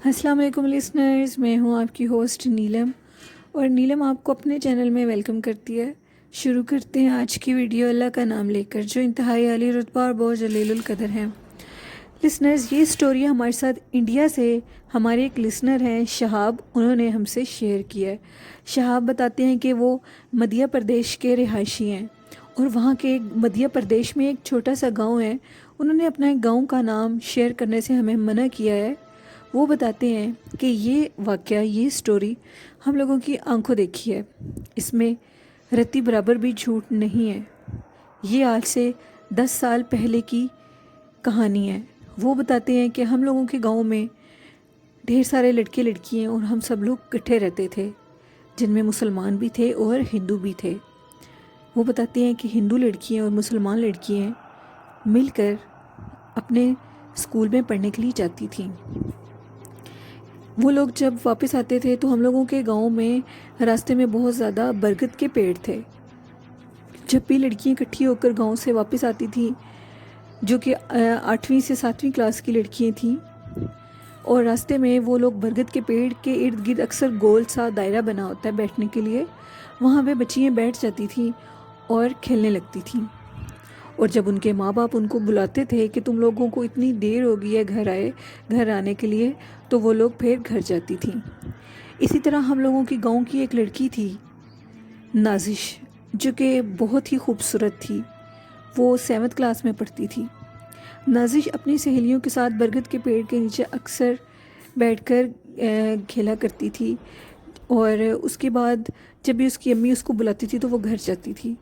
السلام علیکم لسنرز، میں ہوں آپ کی ہوسٹ نیلم، اور نیلم آپ کو اپنے چینل میں ویلکم کرتی ہے۔ شروع کرتے ہیں آج کی ویڈیو اللہ کا نام لے کر، جو انتہائی عالی رتبہ اور بہت جلیل القدر ہے۔ لسنرز، یہ سٹوری ہمارے ساتھ انڈیا سے ہمارے ایک لسنر ہیں شہاب، انہوں نے ہم سے شیئر کیا ہے۔ شہاب بتاتے ہیں کہ وہ مدھیہ پردیش کے رہائشی ہیں، اور وہاں کے مدھیہ پردیش میں ایک چھوٹا سا گاؤں ہے۔ انہوں نے اپنا ایک گاؤں کا نام شیئر کرنے سے ہمیں منع کیا ہے۔ وہ بتاتے ہیں کہ یہ واقعہ، یہ سٹوری ہم لوگوں کی آنکھوں دیکھی ہے، اس میں رتی برابر بھی جھوٹ نہیں ہے۔ یہ آج سے 10 سال پہلے کی کہانی ہے۔ وہ بتاتے ہیں کہ ہم لوگوں کے گاؤں میں ڈھیر سارے لڑکے لڑکی ہیں، اور ہم سب لوگ اکٹھے رہتے تھے، جن میں مسلمان بھی تھے اور ہندو بھی تھے۔ وہ بتاتے ہیں کہ ہندو لڑکیاں اور مسلمان لڑکیاں مل کر اپنے اسکول میں پڑھنے کے لیے جاتی تھیں۔ وہ لوگ جب واپس آتے تھے تو ہم لوگوں کے گاؤں میں راستے میں بہت زیادہ برگد کے پیڑ تھے۔ جب بھی لڑکیاں اکٹھی ہو کر گاؤں سے واپس آتی تھیں، جو کہ 8ویں سے 7ویں کلاس کی لڑکیاں تھیں، اور راستے میں وہ لوگ برگد کے پیڑ کے ارد گرد اکثر گول سا دائرہ بنا ہوتا ہے بیٹھنے کے لیے، وہاں پہ بچیاں بیٹھ جاتی تھیں اور کھیلنے لگتی تھیں۔ اور جب ان کے ماں باپ ان کو بلاتے تھے کہ تم لوگوں کو اتنی دیر ہو گئی ہے گھر آنے کے لیے، تو وہ لوگ پھر گھر جاتی تھیں۔ اسی طرح ہم لوگوں کی گاؤں کی ایک لڑکی تھی نازش، جو کہ بہت ہی خوبصورت تھی۔ وہ 7ویں کلاس میں پڑھتی تھی۔ نازش اپنی سہیلیوں کے ساتھ برگد کے پیڑ کے نیچے اکثر بیٹھ کر کھیلا کرتی تھی، اور اس کے بعد جب بھی اس کی امی اس کو بلاتی تھی تو وہ گھر جاتی تھی۔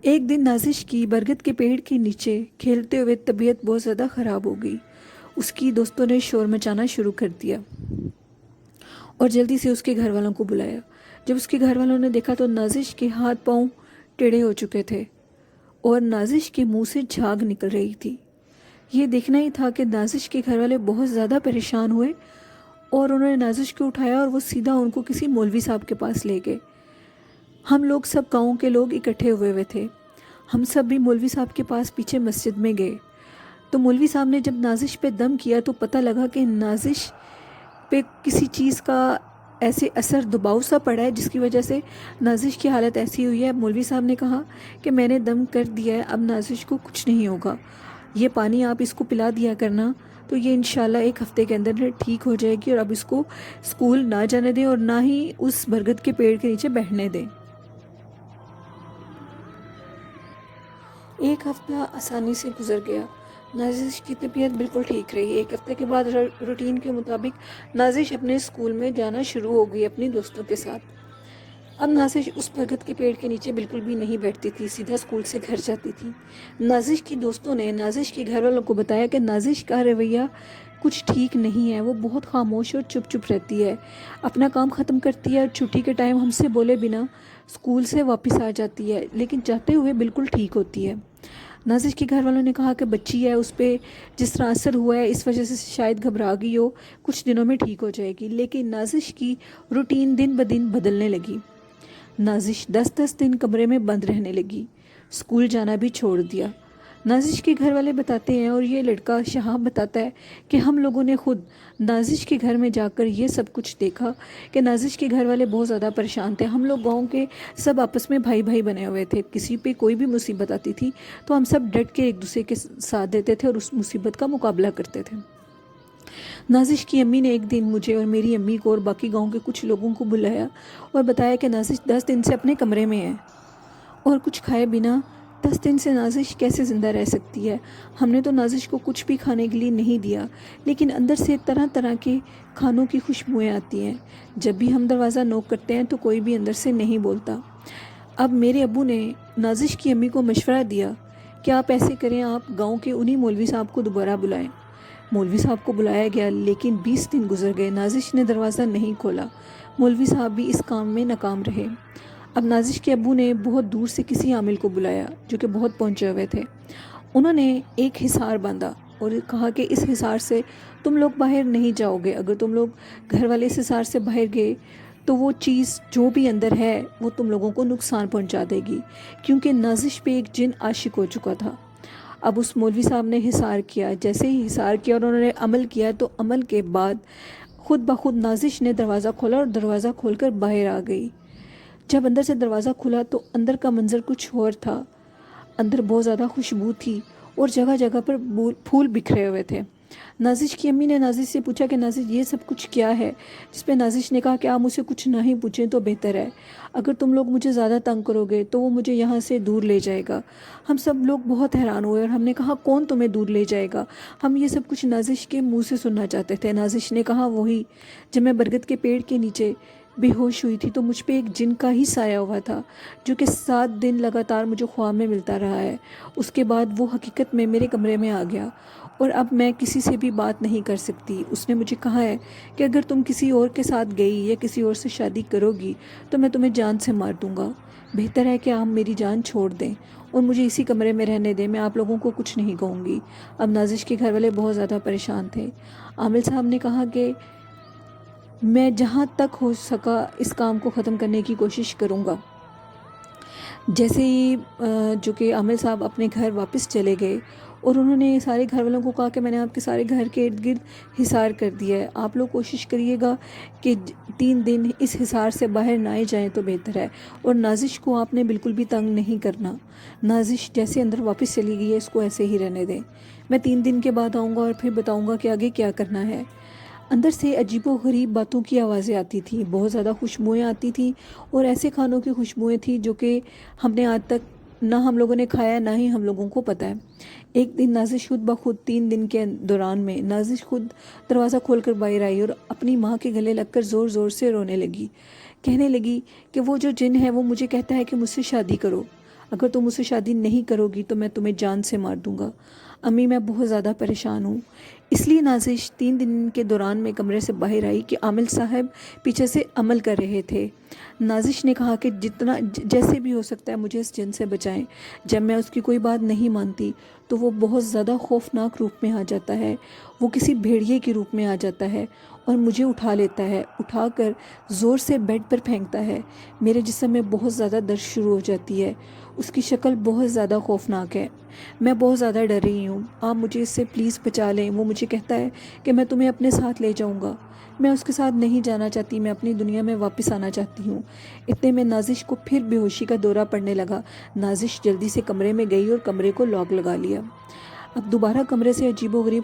ایک دن نازش کی برگد کے پیڑ کے نیچے کھیلتے ہوئے طبیعت بہت زیادہ خراب ہو گئی۔ اس کی دوستوں نے شور مچانا شروع کر دیا اور جلدی سے اس کے گھر والوں کو بلایا۔ جب اس کے گھر والوں نے دیکھا تو نازش کے ہاتھ پاؤں ٹیڑھے ہو چکے تھے، اور نازش کے منہ سے جھاگ نکل رہی تھی۔ یہ دیکھنا ہی تھا کہ نازش کے گھر والے بہت زیادہ پریشان ہوئے، اور انہوں نے نازش کو اٹھایا اور وہ سیدھا ان کو کسی مولوی صاحب کے پاس لے گئے۔ ہم لوگ سب گاؤں کے لوگ اکٹھے ہوئے تھے۔ ہم سب بھی مولوی صاحب کے پاس پیچھے مسجد میں گئے، تو مولوی صاحب نے جب نازش پہ دم کیا تو پتہ لگا کہ نازش پہ کسی چیز کا ایسے اثر دباؤ سا پڑا ہے، جس کی وجہ سے نازش کی حالت ایسی ہوئی ہے۔ مولوی صاحب نے کہا کہ میں نے دم کر دیا ہے، اب نازش کو کچھ نہیں ہوگا، یہ پانی آپ اس کو پلا دیا کرنا، تو یہ انشاءاللہ 1 ہفتے کے اندر ٹھیک ہو جائے گی، اور اب اس کو اسکول نہ جانے دیں اور نہ ہی اس برگد کے پیڑ کے نیچے بیٹھنے دیں۔ 1 ہفتہ آسانی سے گزر گیا۔ نازش کی طبیعت بالکل ٹھیک رہی۔ 1 ہفتے کے بعد روٹین کے مطابق نازش اپنے اسکول میں جانا شروع ہو گئی اپنی دوستوں کے ساتھ۔ اب نازش اس برگد کے پیڑ کے نیچے بالکل بھی نہیں بیٹھتی تھی، سیدھا اسکول سے گھر جاتی تھی۔ نازش کی دوستوں نے نازش کے گھر والوں کو بتایا کہ نازش کا رویہ کچھ ٹھیک نہیں ہے، وہ بہت خاموش اور چپ چپ رہتی ہے، اپنا کام ختم کرتی ہے اور چھٹی کے ٹائم ہم سے بولے بنا اسکول سے واپس آ جاتی ہے، لیکن جاتے ہوئے بالکل ٹھیک ہوتی ہے۔ نازش کے گھر والوں نے کہا کہ بچی ہے، اس پہ جس طرح اثر ہوا ہے اس وجہ سے شاید گھبرا گئی ہو، کچھ دنوں میں ٹھیک ہو جائے گی۔ لیکن نازش کی روٹین دن بدن بدلنے لگی۔ نازش 10-10 دن کمرے میں بند رہنے لگی، اسکول جانا بھی چھوڑ دیا۔ نازش کے گھر والے بتاتے ہیں، اور یہ لڑکا شہاب بتاتا ہے کہ ہم لوگوں نے خود نازش کے گھر میں جا کر یہ سب کچھ دیکھا کہ نازش کے گھر والے بہت زیادہ پریشان تھے۔ ہم لوگ گاؤں کے سب آپس میں بھائی بھائی بنے ہوئے تھے، کسی پہ کوئی بھی مصیبت آتی تھی تو ہم سب ڈٹ کے ایک دوسرے کے ساتھ دیتے تھے اور اس مصیبت کا مقابلہ کرتے تھے۔ نازش کی امی نے ایک دن مجھے اور میری امی کو اور باقی گاؤں کے کچھ لوگوں کو بلایا اور بتایا کہ نازش 10 دن سے اپنے کمرے میں ہے اور کچھ کھائے بنا 10 دن سے نازش کیسے زندہ رہ سکتی ہے۔ ہم نے تو نازش کو کچھ بھی کھانے کے لیے نہیں دیا، لیکن اندر سے طرح طرح کے کھانوں کی خوشبوئیں آتی ہیں۔ جب بھی ہم دروازہ نوک کرتے ہیں تو کوئی بھی اندر سے نہیں بولتا۔ اب میرے ابو نے نازش کی امی کو مشورہ دیا کہ آپ ایسے کریں، آپ گاؤں کے انہی مولوی صاحب کو دوبارہ بلائیں۔ مولوی صاحب کو بلایا گیا، لیکن 20 دن گزر گئے، نازش نے دروازہ نہیں کھولا۔ مولوی صاحب بھی اس کام میں ناکام رہے۔ اب نازش کے ابو نے بہت دور سے کسی عامل کو بلایا جو کہ بہت پہنچے ہوئے تھے۔ انہوں نے ایک حصار باندھا اور کہا کہ اس حصار سے تم لوگ باہر نہیں جاؤ گے، اگر تم لوگ گھر والے اس حصار سے باہر گئے تو وہ چیز جو بھی اندر ہے وہ تم لوگوں کو نقصان پہنچا دے گی، کیونکہ نازش پہ ایک جن عاشق ہو چکا تھا۔ اب اس مولوی صاحب نے حصار کیا، جیسے ہی حصار کیا اور انہوں نے عمل کیا تو عمل کے بعد خود بخود نازش نے دروازہ کھولا اور دروازہ کھول کر باہر آ گئی۔ جب اندر سے دروازہ کھلا تو اندر کا منظر کچھ اور تھا۔ اندر بہت زیادہ خوشبو تھی اور جگہ جگہ پر پھول بکھرے ہوئے تھے۔ نازش کی امی نے نازش سے پوچھا کہ نازش یہ سب کچھ کیا ہے؟ جس پہ نازش نے کہا کہ آپ مجھ سے کچھ نہ ہی پوچھیں تو بہتر ہے، اگر تم لوگ مجھے زیادہ تنگ کرو گے تو وہ مجھے یہاں سے دور لے جائے گا۔ ہم سب لوگ بہت حیران ہوئے اور ہم نے کہا کون تمہیں دور لے جائے گا؟ ہم یہ سب کچھ نازش کے منہ سے سننا چاہتے تھے۔ نازش نے کہا وہی جب میں برگد کے پیڑ کے نیچے بے ہوش ہوئی تھی تو مجھ پہ ایک جن کا ہی سایہ ہوا تھا جو کہ 7 دن لگاتار مجھے خواب میں ملتا رہا ہے۔ اس کے بعد وہ حقیقت میں میرے کمرے میں آ گیا اور اب میں کسی سے بھی بات نہیں کر سکتی۔ اس نے مجھے کہا ہے کہ اگر تم کسی اور کے ساتھ گئی یا کسی اور سے شادی کرو گی تو میں تمہیں جان سے مار دوں گا۔ بہتر ہے کہ آپ میری جان چھوڑ دیں اور مجھے اسی کمرے میں رہنے دیں، میں آپ لوگوں کو کچھ نہیں کہوں گی۔ اب نازش کے گھر والے بہت زیادہ پریشان تھے۔ عامل صاحب نے کہا کہ میں جہاں تک ہو سکا اس کام کو ختم کرنے کی کوشش کروں گا۔ جیسے ہی جو کہ عامل صاحب اپنے گھر واپس چلے گئے اور انہوں نے سارے گھر والوں کو کہا کہ میں نے آپ کے سارے گھر کے ارد گرد حصار کر دیا ہے، آپ لوگ کوشش کریے گا کہ 3 دن اس حصار سے باہر نہ آئے جائیں تو بہتر ہے، اور نازش کو آپ نے بالکل بھی تنگ نہیں کرنا۔ نازش جیسے اندر واپس چلی گئی ہے اس کو ایسے ہی رہنے دیں، میں 3 دن کے بعد آؤں گا اور پھر بتاؤں گا کہ آگے کیا کرنا ہے۔ اندر سے عجیب و غریب باتوں کی آوازیں آتی تھیں، بہت زیادہ خوشبوئیں آتی تھیں اور ایسے کھانوں کی خوشبوئیں تھیں جو کہ ہم نے آج تک نہ ہم لوگوں نے کھایا نہ ہی ہم لوگوں کو پتہ ہے۔ ایک دن نازش خود بخود 3 دن کے دوران میں نازش خود دروازہ کھول کر باہر آئی اور اپنی ماں کے گلے لگ کر زور زور سے رونے لگی، کہنے لگی کہ وہ جو جن ہے وہ مجھے کہتا ہے کہ مجھ سے شادی کرو، اگر تم مجھ سے شادی نہیں کرو گی تو میں تمہیں جان سے مار دوں گا۔ امی میں بہت زیادہ پریشان ہوں۔ اس لیے نازش 3 دن کے دوران میں کمرے سے باہر آئی کہ عامل صاحب پیچھے سے عمل کر رہے تھے۔ نازش نے کہا کہ جیسے بھی ہو سکتا ہے مجھے اس جن سے بچائیں۔ جب میں اس کی کوئی بات نہیں مانتی تو وہ بہت زیادہ خوفناک روپ میں آ جاتا ہے، وہ کسی بھیڑیے کے روپ میں آ جاتا ہے اور مجھے اٹھا لیتا ہے، اٹھا کر زور سے بیڈ پر پھینکتا ہے۔ میرے جسم میں بہت زیادہ درد شروع ہو جاتی ہے۔ اس کی شکل بہت زیادہ خوفناک ہے، میں بہت زیادہ ڈر رہی ہوں، آپ مجھے اس سے پلیز بچا لیں۔ وہ مجھے کہتا ہے کہ میں تمہیں اپنے ساتھ لے جاؤں گا، میں اس کے ساتھ نہیں جانا چاہتی، میں اپنی دنیا میں واپس آنا چاہتی ہوں۔ اتنے میں نازش کو پھر بے ہوشی کا دورہ پڑنے لگا۔ نازش جلدی سے کمرے میں گئی اور کمرے کو لاک لگا لیا۔ اب دوبارہ کمرے سے عجیب و غریب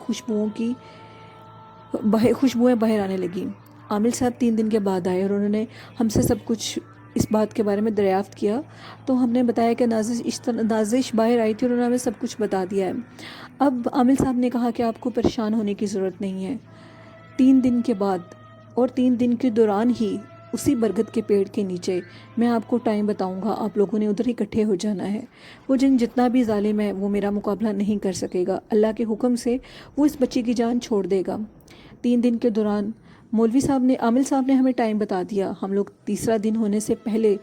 خوشبوئیں باہر آنے لگیں۔ عامل صاحب 3 دن کے بعد آئے اور انہوں نے ہم سے سب کچھ اس بات کے بارے میں دریافت کیا، تو ہم نے بتایا کہ نازش باہر آئی تھی اور انہوں نے ہمیں سب کچھ بتا دیا ہے۔ اب عامل صاحب نے کہا کہ آپ کو پریشان ہونے کی ضرورت نہیں ہے، 3 دن کے بعد اور 3 دن کے دوران ہی اسی برگد کے پیڑ کے نیچے میں آپ کو ٹائم بتاؤں گا، آپ لوگوں نے ادھر اکٹھے ہو جانا ہے۔ وہ جن جتنا بھی ظالم ہے وہ میرا مقابلہ نہیں کر سکے گا، اللہ کے حکم سے وہ اس بچی کی جان چھوڑ دے گا۔ 3 دن کے دوران عامل صاحب نے ہمیں ٹائم بتا دیا۔ ہم لوگ تیسرا دن ہونے سے پہلے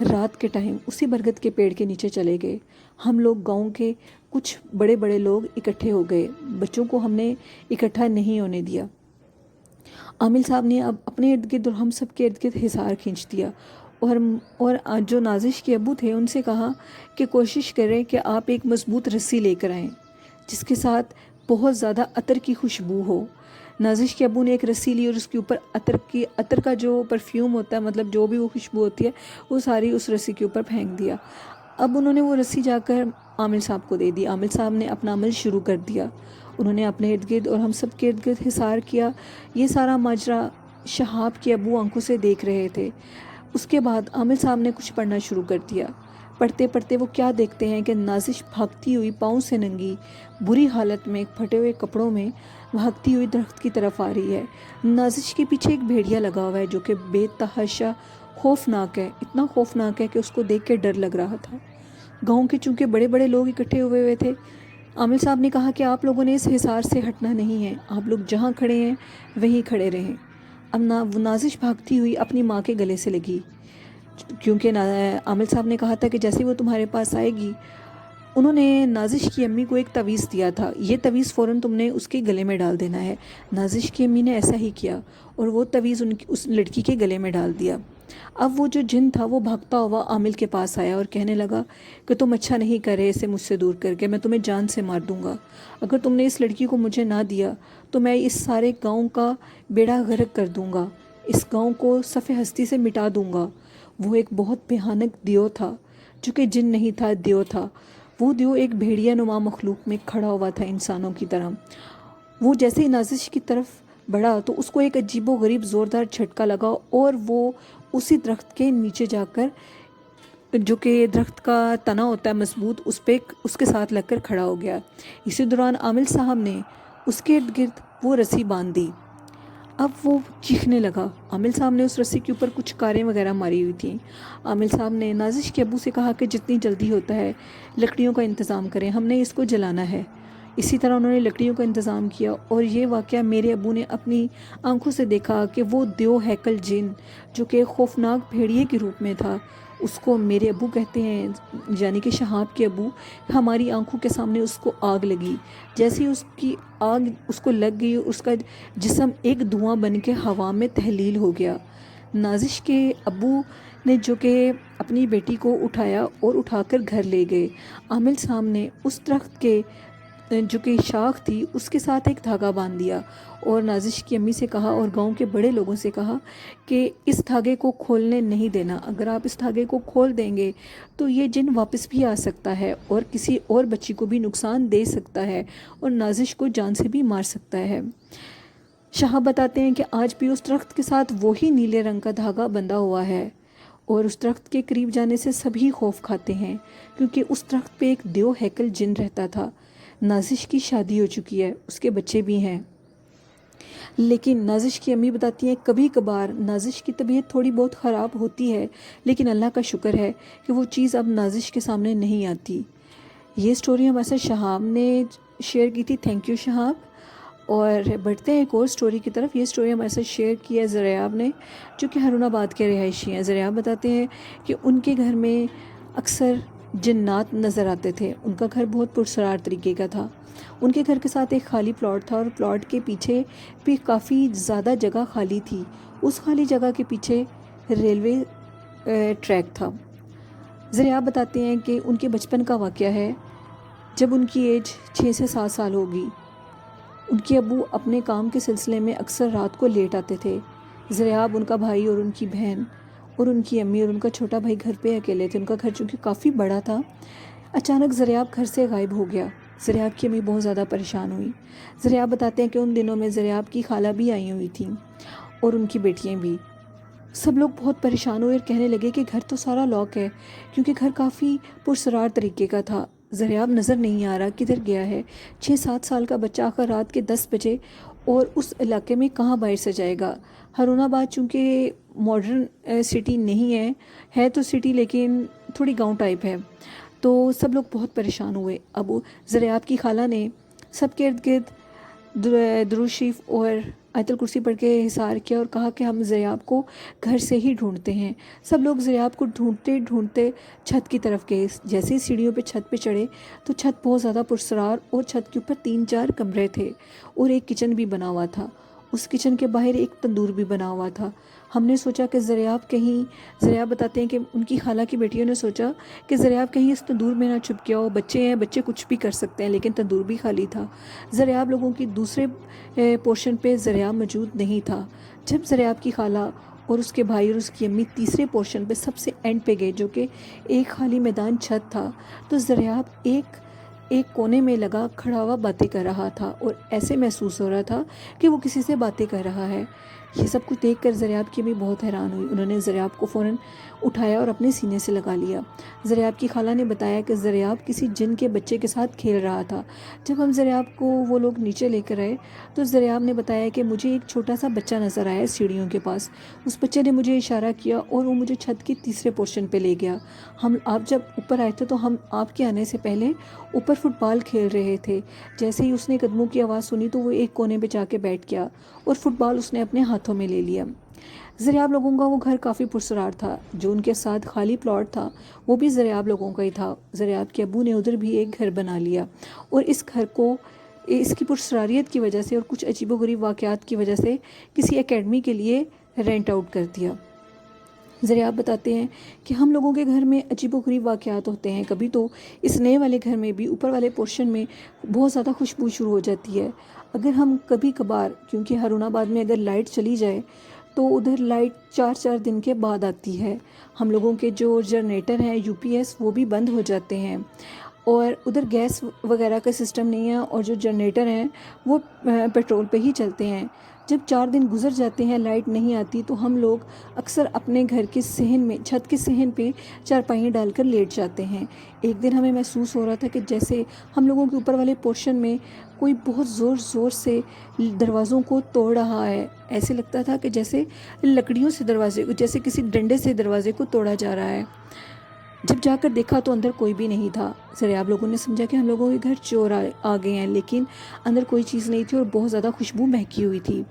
رات کے ٹائم اسی برگد کے پیڑ کے نیچے چلے گئے۔ ہم لوگ گاؤں کے کچھ بڑے بڑے لوگ اکٹھے ہو گئے، بچوں کو ہم نے اکٹھا نہیں ہونے دیا۔ عامل صاحب نے اب اپنے ارد گرد اور ہم سب کے ارد گرد حصار کھینچ دیا اور جو نازش کے ابو تھے ان سے کہا کہ کوشش کریں کہ آپ ایک مضبوط رسی لے کر آئیں جس کے ساتھ بہت زیادہ عطر کی خوشبو ہو۔ نازش کے ابو نے ایک رسی لی اور اس کے اوپر عطر کا جو پرفیوم ہوتا ہے، مطلب جو بھی وہ خوشبو ہوتی ہے، وہ ساری اس رسی کے اوپر پھینک دیا۔ اب انہوں نے وہ رسی جا کر عامل صاحب کو دے دی۔ عامل صاحب نے اپنا عمل شروع کر دیا، انہوں نے اپنے ارد گرد اور ہم سب کے ارد گرد حصار کیا۔ یہ سارا ماجرا شہاب کے ابو آنکھوں سے دیکھ رہے تھے۔ اس کے بعد عامل صاحب نے کچھ پڑھنا شروع کر دیا۔ پڑھتے پڑھتے وہ کیا دیکھتے ہیں کہ نازش بھاگتی ہوئی پاؤں سے ننگی بری حالت میں پھٹے ہوئے کپڑوں میں بھاگتی ہوئی درخت کی طرف آ رہی ہے۔ نازش کے پیچھے ایک بھیڑیا لگا ہوا ہے جو کہ بے تحاشا خوفناک ہے، اتنا خوفناک ہے کہ اس کو دیکھ کے ڈر لگ رہا تھا۔ گاؤں کے چونکہ بڑے بڑے لوگ اکٹھے ہوئے تھے، عامل صاحب نے کہا کہ آپ لوگوں نے اس حصار سے ہٹنا نہیں ہے، آپ لوگ جہاں کھڑے ہیں وہیں کھڑے رہیں۔ اب نازش بھاگتی ہوئی اپنی ماں کے گلے سے لگی، کیونکہ عامل صاحب نے کہا تھا کہ جیسے وہ تمہارے پاس آئے گی، انہوں نے نازش کی امی کو ایک تعویذ دیا تھا، یہ تعویذ فوراً تم نے اس کے گلے میں ڈال دینا ہے۔ نازش کی امی نے ایسا ہی کیا اور وہ تعویذ اس لڑکی کے گلے میں ڈال دیا۔ اب وہ جو جن تھا وہ بھاگتا ہوا عامل کے پاس آیا اور کہنے لگا کہ تم اچھا نہیں کر رہے اسے مجھ سے دور کر کے، میں تمہیں جان سے مار دوں گا۔ اگر تم نے اس لڑکی کو مجھے نہ دیا تو میں اس سارے گاؤں کا بیڑا غرق کر دوں گا، اس گاؤں کو صفِ ہستی سے مٹا دوں گا۔ وہ ایک بہت بھیانک دیو تھا جو کہ جن نہیں تھا، دیو تھا۔ وہ دیو ایک بھیڑیا نما مخلوق میں کھڑا ہوا تھا انسانوں کی طرح۔ وہ جیسے ہی نازش کی طرف بڑھا تو اس کو ایک عجیب و غریب زوردار جھٹکا لگا اور وہ اسی درخت کے نیچے جا کر، جو کہ درخت کا تنا ہوتا ہے مضبوط، اس کے ساتھ لگ کر کھڑا ہو گیا۔ اسی دوران عامل صاحب نے اس کے ارد گرد وہ رسی باندھ دی۔ اب وہ چیخنے لگا۔ عامل صاحب نے اس رسی کے اوپر کچھ کاریں وغیرہ ماری ہوئی تھیں۔ عامل صاحب نے نازش کے ابو سے کہا کہ جتنی جلدی ہوتا ہے لکڑیوں کا انتظام کریں، ہم نے اس کو جلانا ہے۔ اسی طرح انہوں نے لکڑیوں کا انتظام کیا اور یہ واقعہ میرے ابو نے اپنی آنکھوں سے دیکھا کہ وہ دیو ہیکل جن جو کہ خوفناک بھیڑیے کے روپ میں تھا، اس کو میرے ابو کہتے ہیں، یعنی کہ شہاب کے ابو، ہماری آنکھوں کے سامنے اس کو آگ لگی۔ جیسے ہی اس کی آگ اس کو لگ گئی، اس کا جسم ایک دھواں بن کے ہوا میں تحلیل ہو گیا۔ نازش کے ابو نے جو کہ اپنی بیٹی کو اٹھایا اور اٹھا کر گھر لے گئے۔ عامل صاحب نے اس درخت کے جو کہ شاخ تھی اس کے ساتھ ایک دھاگا باندھ دیا اور نازش کی امی سے کہا اور گاؤں کے بڑے لوگوں سے کہا کہ اس دھاگے کو کھولنے نہیں دینا، اگر آپ اس دھاگے کو کھول دیں گے تو یہ جن واپس بھی آ سکتا ہے اور کسی اور بچی کو بھی نقصان دے سکتا ہے اور نازش کو جان سے بھی مار سکتا ہے۔ شاہ بتاتے ہیں کہ آج بھی اس درخت کے ساتھ وہی نیلے رنگ کا دھاگا بندھا ہوا ہے اور اس درخت کے قریب جانے سے سبھی خوف کھاتے ہیں، کیونکہ اس درخت پہ ایک دیو ہیکل جن رہتا تھا۔ نازش کی شادی ہو چکی ہے، اس کے بچے بھی ہیں، لیکن نازش کی امی بتاتی ہیں کبھی کبھار نازش کی طبیعت تھوڑی بہت خراب ہوتی ہے، لیکن اللہ کا شکر ہے کہ وہ چیز اب نازش کے سامنے نہیں آتی۔ یہ سٹوری ہمارے شہاب نے شیئر کی تھی، تھینک یو شہاب۔ اور بڑھتے ہیں ایک اور سٹوری کی طرف۔ یہ سٹوری ہمارے ساتھ شیئر کی ہے زریاب نے، جو کہ ہارون آباد کے رہائشی ہیں۔ زریاب بتاتے ہیں کہ ان کے گھر میں اکثر جنات نظر آتے تھے۔ ان کا گھر بہت پرسرار طریقے کا تھا۔ ان کے گھر کے ساتھ ایک خالی پلاٹ تھا اور پلاٹ کے پیچھے بھی کافی زیادہ جگہ خالی تھی۔ اس خالی جگہ کے پیچھے ریلوے ٹریک تھا۔ زریاب بتاتے ہیں کہ ان کے بچپن کا واقعہ ہے، جب ان کی ایج 6 سے 7 سال ہوگی، ان کے ابو اپنے کام کے سلسلے میں اکثر رات کو لیٹ آتے تھے۔ زریاب، ان کا بھائی اور ان کی بہن اور ان کی امی اور ان کا چھوٹا بھائی گھر پہ اکیلے تھے۔ ان کا گھر چونکہ کافی بڑا تھا۔ اچانک زریاب گھر سے غائب ہو گیا۔ زریاب کی امی بہت زیادہ پریشان ہوئی۔ زریاب بتاتے ہیں کہ ان دنوں میں زریاب کی خالہ بھی آئی ہوئی تھیں اور ان کی بیٹیاں بھی۔ سب لوگ بہت پریشان ہوئے اور کہنے لگے کہ گھر تو سارا لاک ہے، کیونکہ گھر کافی پرسرار طریقے کا تھا۔ زریاب نظر نہیں آ رہا، کدھر گیا ہے؟ 6-7 سال کا بچہ آخر رات کے 10 بجے اور اس علاقے میں کہاں باہر سے جائے گا؟ ہارون آباد چونکہ ماڈرن سٹی نہیں ہے تو سٹی لیکن تھوڑی گاؤں ٹائپ ہے، تو سب لوگ بہت پریشان ہوئے۔ اب زریاب کی خالہ نے سب کے ارد گرد درود شریف اور آیت الکرسی پڑھ کے حصار کیا اور کہا کہ ہم زریاب کو گھر سے ہی ڈھونڈتے ہیں۔ سب لوگ زریاب کو ڈھونڈتے ڈھونڈتے چھت کی طرف گئے۔ جیسے ہی سیڑھیوں پہ چھت پہ چڑھے تو چھت بہت زیادہ پرسرار اور چھت کے اوپر 3-4 کمرے تھے اور ایک کچن بھی بنا ہوا تھا۔ اس کچن کے باہر ایک تندور بھی بنا ہوا تھا۔ ہم نے سوچا کہ زریاب بتاتے ہیں کہ ان کی خالہ کی بیٹیوں نے سوچا کہ زریاب کہیں اس تندور میں نہ چھپ گیا ہو، بچے ہیں، بچے کچھ بھی کر سکتے ہیں، لیکن تندور بھی خالی تھا۔ زریاب لوگوں کی دوسرے پورشن پہ زریاب موجود نہیں تھا۔ جب زریاب کی خالہ اور اس کے بھائی اور اس کی امی تیسرے پورشن پہ سب سے اینڈ پہ گئے، جو کہ ایک خالی میدان چھت تھا، تو زریاب ایک کونے میں لگا کھڑا ہوا باتیں کر رہا تھا اور ایسے محسوس ہو رہا تھا کہ وہ کسی سے باتیں کر رہا ہے۔ یہ سب کچھ دیکھ کر زریاب کی بھی بہت حیران ہوئی۔ انہوں نے زریاب کو فوراً اٹھایا اور اپنے سینے سے لگا لیا۔ زریاب کی خالہ نے بتایا کہ زریاب کسی جن کے بچے کے ساتھ کھیل رہا تھا۔ جب ہم زریاب کو وہ لوگ نیچے لے کر آئے تو زریاب نے بتایا کہ مجھے ایک چھوٹا سا بچہ نظر آیا سیڑھیوں کے پاس۔ اس بچے نے مجھے اشارہ کیا اور وہ مجھے چھت کی تیسرے پورشن پہ لے گیا۔ آپ جب اوپر آئے تھے تو ہم آپ کے آنے سے پہلے اوپر فٹ بال کھیل رہے تھے۔ جیسے ہی اس نے قدموں کی آواز سنی تو وہ ایک کونے پہ جا کے بیٹھ گیا اور فٹ بال اس نے اپنے ہاتھوں میں لے لیا۔ زریاب لوگوں کا وہ گھر کافی پرسرار تھا۔ جو ان کے ساتھ خالی پلاٹ تھا وہ بھی زریاب لوگوں کا ہی تھا۔ زریاب کے ابو نے ادھر بھی ایک گھر بنا لیا اور اس گھر کو اس کی پرسراریت کی وجہ سے اور کچھ عجیب و غریب واقعات کی وجہ سے کسی اکیڈمی کے لیے رینٹ آؤٹ کر دیا۔ ذرا آپ بتاتے ہیں کہ ہم لوگوں کے گھر میں عجیب و غریب واقعات ہوتے ہیں. کبھی تو اس نئے والے گھر میں بھی اوپر والے پورشن میں بہت زیادہ خوشبو شروع ہو جاتی ہے. اگر ہم کبھی کبھار، کیونکہ ہارون آباد میں اگر لائٹ چلی جائے تو ادھر لائٹ 4 دن کے بعد آتی ہے. ہم لوگوں کے جو جنریٹر ہیں UPS وہ بھی بند ہو جاتے ہیں، اور ادھر گیس وغیرہ کا سسٹم نہیں ہے، اور جو جنریٹر ہیں وہ پیٹرول پہ ہی چلتے ہیں. جب 4 دن گزر جاتے ہیں لائٹ نہیں آتی تو ہم لوگ اکثر اپنے گھر کے صحن میں، چھت کے صحن پہ چارپائیاں ڈال کر لیٹ جاتے ہیں. ایک دن ہمیں محسوس ہو رہا تھا کہ جیسے ہم لوگوں کے اوپر والے پورشن میں کوئی بہت زور سے دروازوں کو توڑ رہا ہے. ایسے لگتا تھا کہ جیسے لکڑیوں سے دروازے، جیسے کسی ڈنڈے سے دروازے کو توڑا جا رہا ہے. جب جا کر دیکھا تو اندر کوئی بھی نہیں تھا. ذرا لوگوں نے سمجھا کہ ہم لوگوں کے گھر چور آ گئے ہیں، لیکن اندر کوئی چیز نہیں تھی اور بہت زیادہ خوشبو مہکی ہوئی تھی.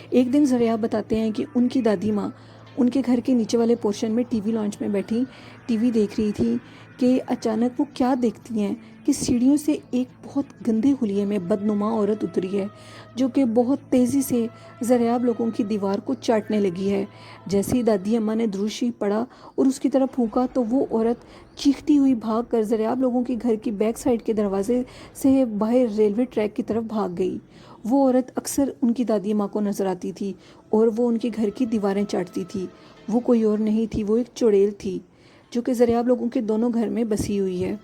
ایک دن ذرا بتاتے ہیں کہ ان کی دادی ماں ان کے گھر کے نیچے والے پورشن میں TV لانچ میں بیٹھی TV دیکھ رہی تھی کہ اچانک وہ کیا دیکھتی ہیں کہ سیڑھیوں سے ایک بہت گندے حلیے میں بدنما عورت اتری ہے، جو کہ بہت تیزی سے ذریعہ لوگوں کی دیوار کو چاٹنے لگی ہے. جیسے ہی دادی اماں نے درود شریف پڑھا اور اس کی طرف پھونکا تو وہ عورت چیختی ہوئی بھاگ کر ذریعہ لوگوں کے گھر کی بیک سائڈ کے دروازے سے باہر ریلوے ٹریک کی طرف بھاگ گئی. وہ عورت اکثر ان کی دادی ماں کو نظر آتی تھی اور وہ ان کے گھر کی دیواریں چاٹتی تھی. وہ کوئی اور نہیں تھی، وہ ایک چڑیل تھی جو کہ ذریعہ لوگوں کے دونوں گھر میں بسی ہوئی ہے.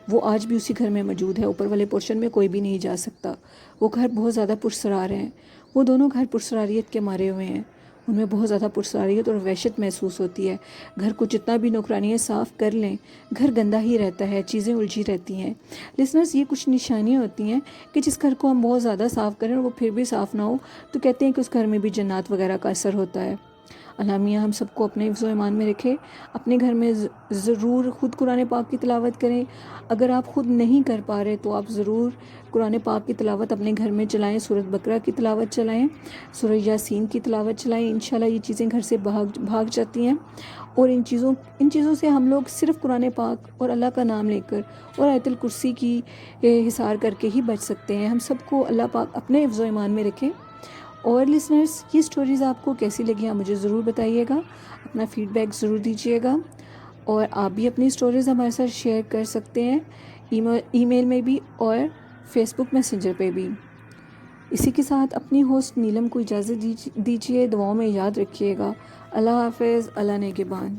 وہ آج بھی اسی گھر میں موجود ہے. اوپر والے پورشن میں کوئی بھی نہیں جا سکتا. وہ گھر بہت زیادہ پرسرار ہیں. وہ دونوں گھر پرسراریت کے مارے ہوئے ہیں. ان میں بہت زیادہ پرسراریت اور وحشت محسوس ہوتی ہے. گھر کو جتنا بھی نوکرانیاں صاف کر لیں گھر گندا ہی رہتا ہے، چیزیں الجھی رہتی ہیں. لسنرز، یہ کچھ نشانیاں ہوتی ہیں کہ جس گھر کو ہم بہت زیادہ صاف کریں اور وہ پھر بھی صاف نہ ہو تو کہتے ہیں کہ اس گھر میں بھی جنات وغیرہ کا اثر ہوتا ہے. اللہ میاں ہم سب کو اپنے حفظ و ایمان میں رکھے. اپنے گھر میں ضرور خود قرآن پاک کی تلاوت کریں. اگر آپ خود نہیں کر پا رہے تو آپ ضرور قرآن پاک کی تلاوت اپنے گھر میں چلائیں. سورۃ بقرہ کی تلاوت چلائیں، سورہ یاسین کی تلاوت چلائیں. انشاءاللہ یہ چیزیں گھر سے بھاگ جاتی ہیں. اور ان چیزوں سے ہم لوگ صرف قرآن پاک اور اللہ کا نام لے کر اور آیت الکرسی کی حصار کر کے ہی بچ سکتے ہیں. ہم سب کو اللہ پاک اپنے حفظ و ایمان میں رکھے. اور لسنرز، یہ سٹوریز آپ کو کیسی لگی آپ مجھے ضرور بتائیے گا. اپنا فیڈ بیک ضرور دیجیے گا، اور آپ بھی اپنی سٹوریز ہمارے ساتھ شیئر کر سکتے ہیں، ای میل میں بھی اور فیس بک میسنجر پہ بھی. اسی کے ساتھ اپنی ہوسٹ نیلم کو اجازت دیجیے. دعاؤں میں یاد رکھیے گا. اللہ حافظ. اللہ نگہبان.